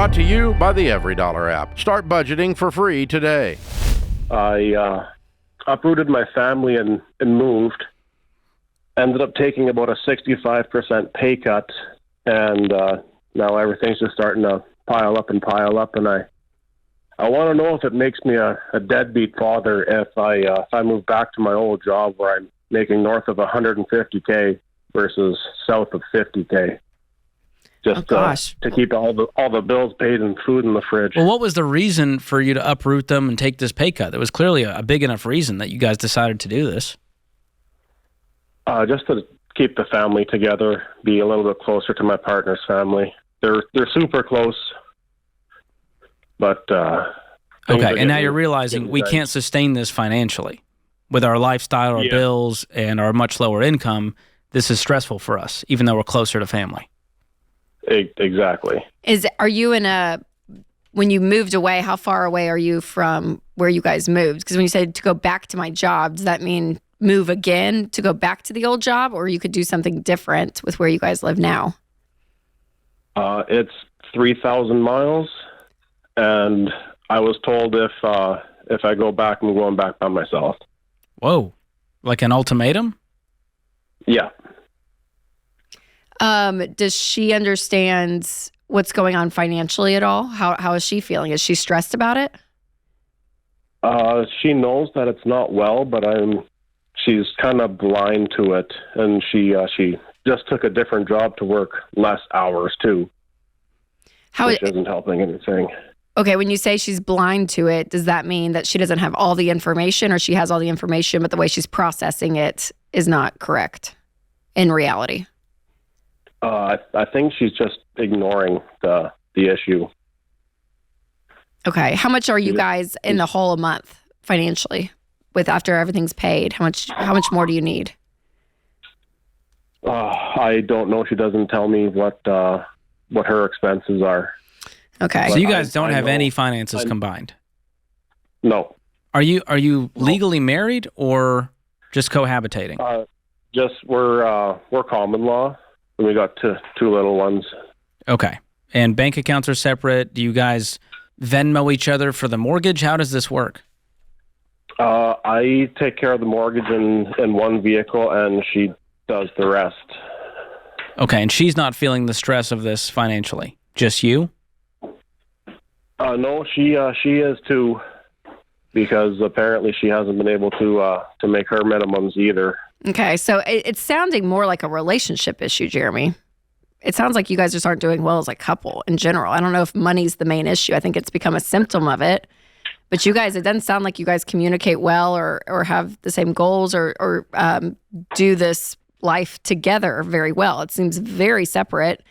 Brought to you by the EveryDollar app. Start budgeting for free today. I uprooted my family and moved. Ended up taking about a 65% pay cut, and now everything's just starting to pile up. And I want to know if it makes me a deadbeat father if I move back to my old job where I'm making north of 150K versus south of 50K. Just to keep all the bills paid and food in the fridge. Well, what was the reason for you to uproot them and take this pay cut? There was clearly a big enough reason that you guys decided to do this. Just to keep the family together, be a little bit closer to my partner's family. They're super close, but okay. And now you're realizing we can't sustain this financially with our lifestyle, our bills, and our much lower income. This is stressful for us, even though we're closer to family. Exactly. When you moved away, how far away are you from where you guys moved? Because when you said to go back to my job, does that mean move again to go back to the old job, or you could do something different with where you guys live now? It's 3,000 miles, and I was told if I go back, I'm going back by myself. Whoa. Like an ultimatum? Yeah. Does she understand what's going on financially at all? How is she feeling? Is she stressed about it? She knows that it's not well, but she's kind of blind to it, and she just took a different job to work less hours too, which isn't helping anything. Okay, when you say she's blind to it, does that mean that she doesn't have all the information, or she has all the information, but the way she's processing it is not correct in reality? I think she's just ignoring the issue. Okay. How much are you guys in the hole a month financially with after everything's paid? How much more do you need? I don't know. She doesn't tell me what her expenses are. Okay. So you guys don't have any finances combined? No. Are you legally married or just cohabitating? We're common law. And we got two little ones. Okay. And bank accounts are separate. Do you guys Venmo each other for the mortgage? How does this work? I take care of the mortgage in one vehicle, and she does the rest. Okay, and she's not feeling the stress of this financially. Just you? No, she is too, because apparently she hasn't been able to make her minimums either. Okay, so it's sounding more like a relationship issue, Jeremy. It sounds like you guys just aren't doing well as a couple in general. I don't know if money's the main issue. I think it's become a symptom of it. But you guys, it doesn't sound like you guys communicate well or have the same goals or do this life together very well. It seems very separate,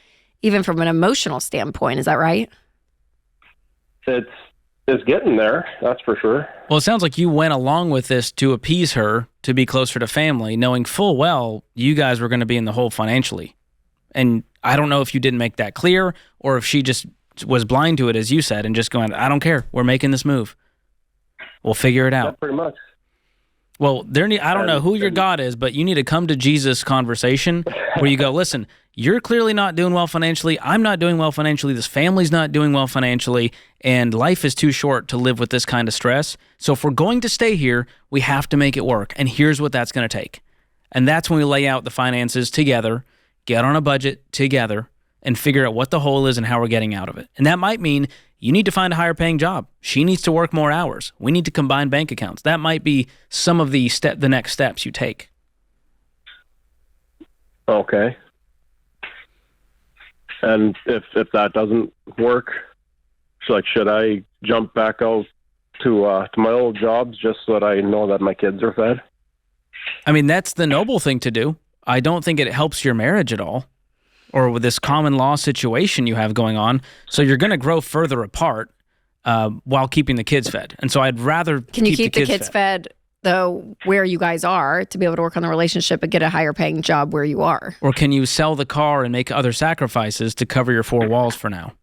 even from an emotional standpoint. Is that right? It's getting there, that's for sure. Well, it sounds like you went along with this to appease her, to be closer to family, knowing full well you guys were going to be in the hole financially. And I don't know if you didn't make that clear or if she just was blind to it, as you said, and just going, I don't care. We're making this move. We'll figure it out. Yeah, pretty much. Well, I don't know who your God is, but you need to come to Jesus conversation where you go, listen, you're clearly not doing well financially. I'm not doing well financially. This family's not doing well financially. And life is too short to live with this kind of stress. So if we're going to stay here, we have to make it work. And here's what that's going to take. And that's when we lay out the finances together, get on a budget together, and figure out what the hole is and how we're getting out of it. And that might mean you need to find a higher paying job. She needs to work more hours. We need to combine bank accounts. That might be some of the next steps you take. Okay. And if that doesn't work, should I jump back out to my old jobs just so that I know that my kids are fed? I mean, that's the noble thing to do. I don't think it helps your marriage at all, or with this common law situation you have going on. So you're going to grow further apart while keeping the kids fed. And so I'd rather Can you keep the kids fed, though, where you guys are to be able to work on the relationship and get a higher paying job where you are? Or can you sell the car and make other sacrifices to cover your four walls for now?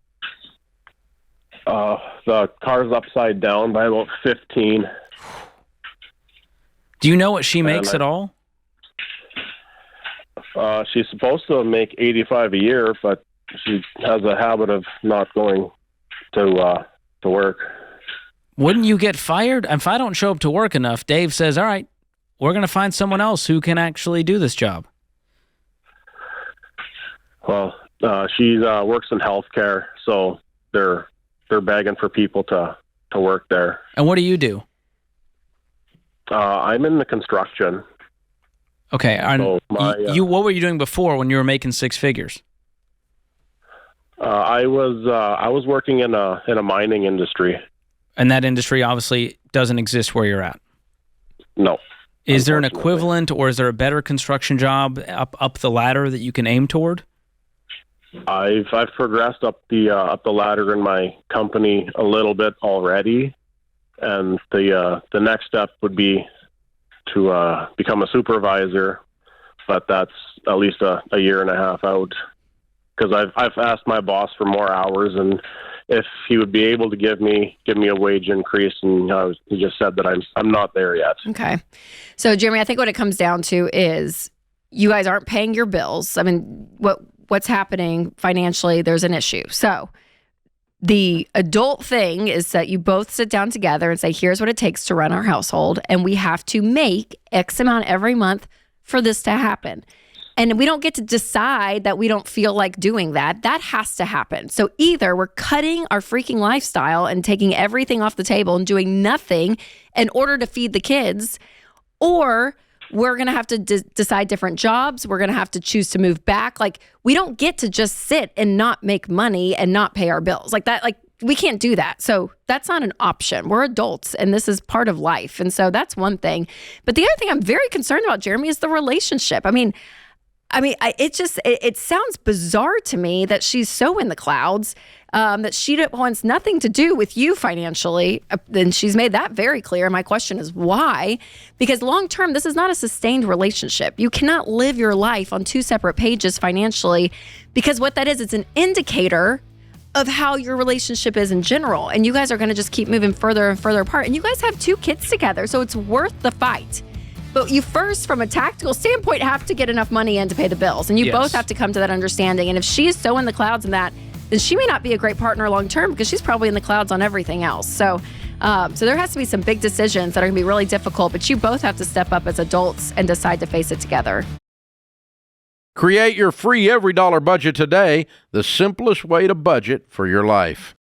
The car's upside down by about 15. Do you know what she makes at all? She's supposed to make $85 a year, but she has a habit of not going to work. Wouldn't you get fired? If I don't show up to work enough, Dave says, all right, we're going to find someone else who can actually do this job. Well, she works in healthcare, so they're begging for people to work there. And what do you do? I'm in the construction. Okay. So what were you doing before when you were making six figures? I was working in a mining industry. And that industry obviously doesn't exist where you're at. No. Is there an equivalent, or is there a better construction job up the ladder that you can aim toward? I've progressed up the ladder in my company a little bit already, and the next step would be to become a supervisor, but that's at least a year and a half out, because I've asked my boss for more hours, and if he would be able to give me a wage increase, and he just said that I'm not there yet. Okay. So Jeremy, I think what it comes down to is you guys aren't paying your bills. I mean, what's happening financially, there's an issue. So the adult thing is that you both sit down together and say, here's what it takes to run our household, and we have to make X amount every month for this to happen. And we don't get to decide that we don't feel like doing that. That has to happen. So either we're cutting our freaking lifestyle and taking everything off the table and doing nothing in order to feed the kids, or we're going to have to decide different jobs. We're going to have to choose to move back. Like, we don't get to just sit and not make money and not pay our bills like that. Like, we can't do that. So that's not an option. We're adults and this is part of life. And so that's one thing. But the other thing I'm very concerned about, Jeremy, is the relationship. I mean, it sounds bizarre to me that she's so in the clouds, that she wants nothing to do with you financially. And she's made that very clear. My question is why? Because long term, this is not a sustained relationship. You cannot live your life on two separate pages financially, because what that is, it's an indicator of how your relationship is in general. And you guys are going to just keep moving further and further apart. And you guys have two kids together, so it's worth the fight. But you first, from a tactical standpoint, have to get enough money in to pay the bills. And you both have to come to that understanding. And if she is so in the clouds in that, then she may not be a great partner long term, because she's probably in the clouds on everything else. So there has to be some big decisions that are going to be really difficult. But you both have to step up as adults and decide to face it together. Create your free every dollar budget today, the simplest way to budget for your life.